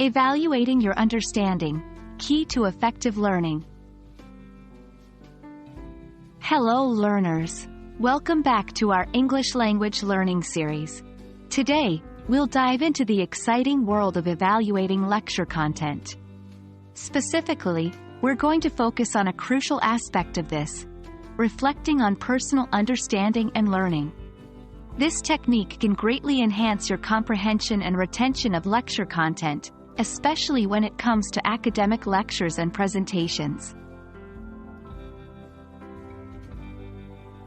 Evaluating your understanding, key to effective learning. Hello learners! Welcome back to our English language learning series. Today, we'll dive into the exciting world of evaluating lecture content. Specifically, we're going to focus on a crucial aspect of this, reflecting on personal understanding and learning. This technique can greatly enhance your comprehension and retention of lecture content, especially when it comes to academic lectures and presentations.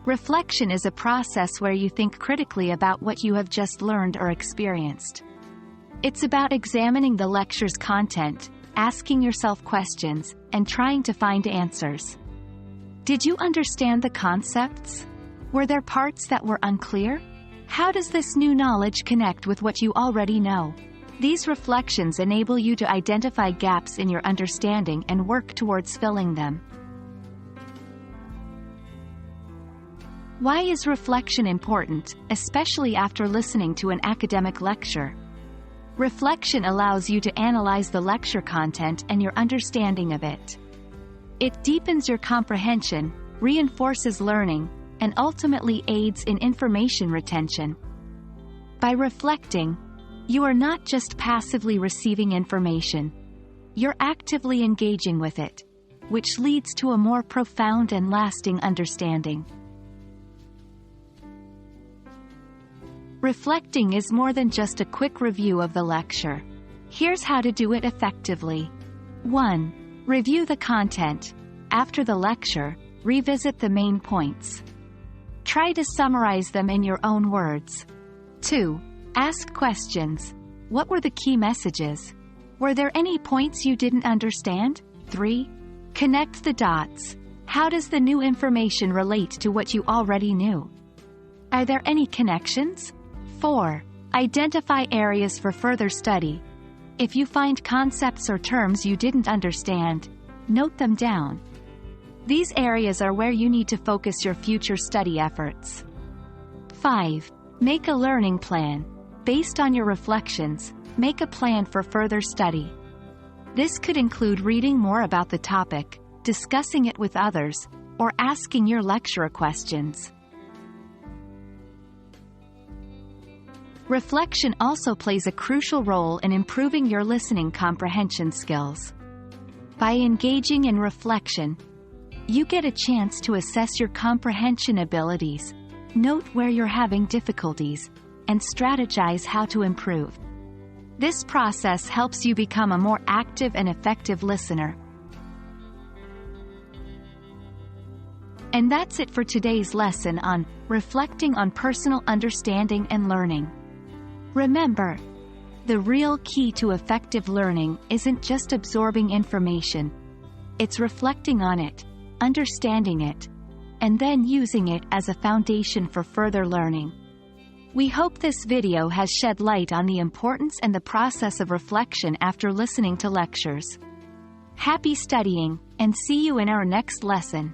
Reflection is a process where you think critically about what you have just learned or experienced. It's about examining the lecture's content, asking yourself questions, and trying to find answers. Did you understand the concepts? Were there parts that were unclear? How does this new knowledge connect with what you already know? These reflections enable you to identify gaps in your understanding and work towards filling them. Why is reflection important, especially after listening to an academic lecture? Reflection allows you to analyze the lecture content and your understanding of it. It deepens your comprehension, reinforces learning, and ultimately aids in information retention. By reflecting, you are not just passively receiving information, you're actively engaging with it, which leads to a more profound and lasting understanding. Reflecting is more than just a quick review of the lecture. Here's how to do it effectively. 1. Review the content. After the lecture, revisit the main points. Try to summarize them in your own words. 2. Ask questions. What were the key messages? Were there any points you didn't understand? 3. Connect the dots. How does the new information relate to what you already knew? Are there any connections? 4. Identify areas for further study. If you find concepts or terms you didn't understand, note them down. These areas are where you need to focus your future study efforts. 5. Make a learning plan. Based on your reflections, make a plan for further study. This could include reading more about the topic, discussing it with others, or asking your lecturer questions. Reflection also plays a crucial role in improving your listening comprehension skills. By engaging in reflection, you get a chance to assess your comprehension abilities, note where you're having difficulties, and strategize how to improve. This process helps you become a more active and effective listener. And that's it for today's lesson on reflecting on personal understanding and learning. Remember, the real key to effective learning isn't just absorbing information. It's reflecting on it, understanding it, and then using it as a foundation for further learning. We hope this video has shed light on the importance and the process of reflection after listening to lectures. Happy studying, and see you in our next lesson.